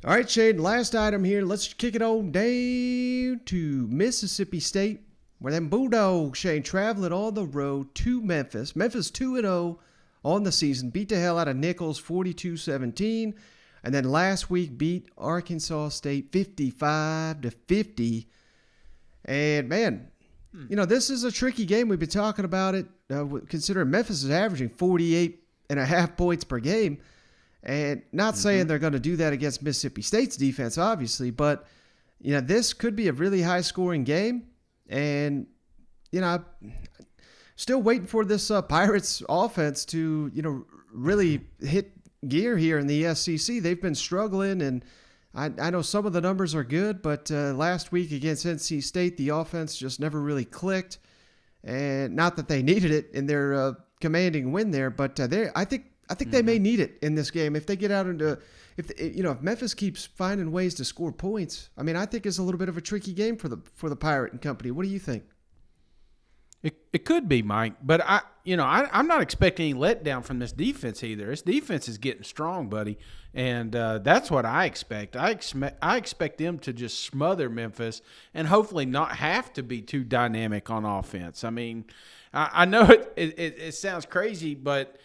All right, Shane, last item here. Let's kick it on down to Mississippi State, where them Bulldogs, Shane, traveling on the road to Memphis. Memphis 2-0 on the season. Beat the hell out of Nichols 42-17. And then last week beat Arkansas State 55-50. And, man, this is a tricky game. We've been talking about it, considering Memphis is averaging 48.5 points per game. And not saying they're going to do that against Mississippi State's defense, obviously, but, this could be a really high-scoring game. And, still waiting for this Pirates offense to, really hit gear here in the SEC. They've been struggling, and I know some of the numbers are good, but last week against NC State, the offense just never really clicked. And not that they needed it in their commanding win there, but I think they may need it in this game if they get out into if Memphis keeps finding ways to score points. I mean, I think it's a little bit of a tricky game for the Pirate and company. What do you think? It could be, Mike, but I'm not expecting any letdown from this defense either. This defense is getting strong, buddy, and that's what I expect. I expect them to just smother Memphis and hopefully not have to be too dynamic on offense. I mean, I know it sounds crazy, but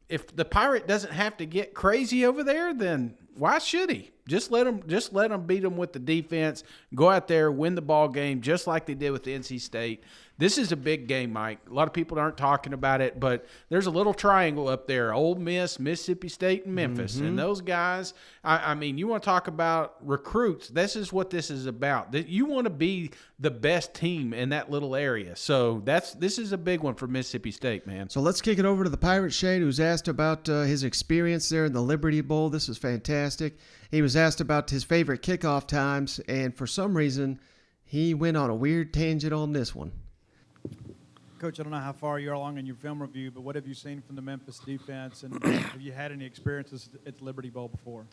if the Pirate doesn't have to get crazy over there, then why should he? Just let them beat them with the defense. Go out there, win the ball game, just like they did with NC State. This is a big game, Mike. A lot of people aren't talking about it, but there's a little triangle up there: Ole Miss, Mississippi State, and Memphis. And those guys, I mean, you want to talk about recruits? This is what this is about. You want to be the best team in that little area. So this is a big one for Mississippi State, man. So let's kick it over to the Pirate Shade, who's asked about his experience there in the Liberty Bowl. This is fantastic. He was asked about his favorite kickoff times, and for some reason, he went on a weird tangent on this one. Coach, I don't know how far you're along in your film review, but what have you seen from the Memphis defense, and have you had any experiences at the Liberty Bowl before?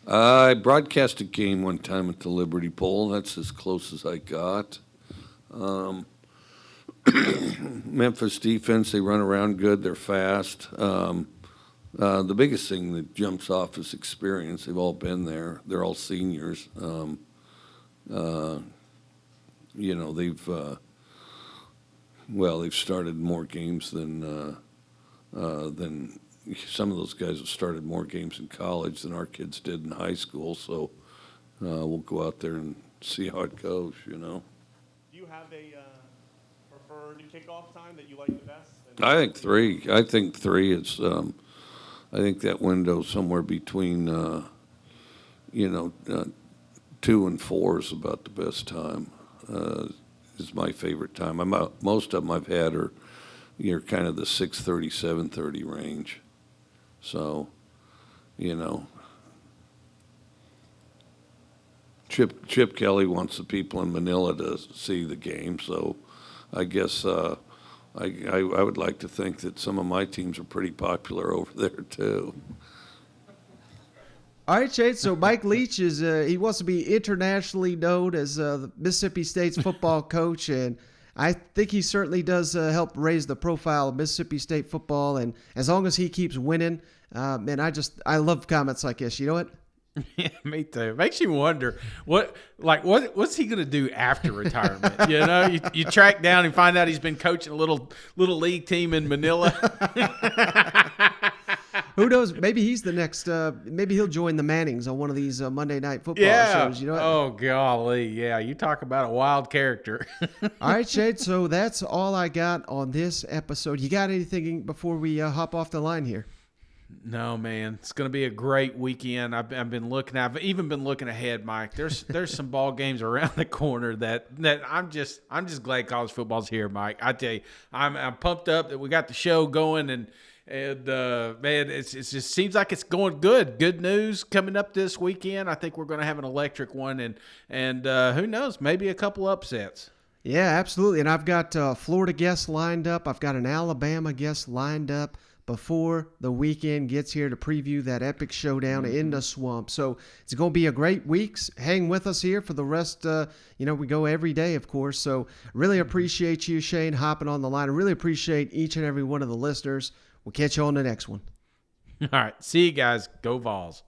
I broadcast a game one time at the Liberty Bowl. That's as close as I got. Memphis defense, they run around good. They're fast. The biggest thing that jumps off is experience. They've all been there. They're all seniors. They've started more games than some of those guys have started more games in college than our kids did in high school. So we'll go out there and see how it goes. Do you have a preferred kickoff time that you like the best? I think three. I think three is. I think that window somewhere between 2 and 4 is about the best time. Is my favorite time. Most of them I've had are kind of the 6:30, 7:30 range. So, Chip Kelly wants the people in Manila to see the game. So, I guess I would like to think that some of my teams are pretty popular over there too. All right, Shade. So Mike Leach he wants to be internationally known as Mississippi State's football coach, and I think he certainly does help raise the profile of Mississippi State football. And as long as he keeps winning, and I love comments like this. You know what? Yeah, me too. It makes you wonder what's he gonna do after retirement? You track down and find out he's been coaching a little league team in Manila. Who knows? Maybe he's the next. Maybe he'll join the Mannings on one of these Monday Night Football shows. You know what? Oh, golly. Yeah, you talk about a wild character. All right, Shade. So that's all I got on this episode. You got anything before we hop off the line here? No, man. It's going to be a great weekend. I've been looking. I've even been looking ahead, Mike. There's some ball games around the corner that I'm just glad college football's here, Mike. I tell you, I'm pumped up that we got the show going and man, it just seems like it's going good. Good news coming up this weekend. I think we're going to have an electric one, and who knows, maybe a couple upsets. Yeah, absolutely. And I've got Florida guests lined up. I've got an Alabama guest lined up before the weekend gets here to preview that epic showdown in the swamp. So it's going to be a great week. Hang with us here for the rest. We go every day, of course. So really appreciate you, Shane, hopping on the line. I really appreciate each and every one of the listeners. We'll catch you on the next one. All right. See you guys. Go Vols.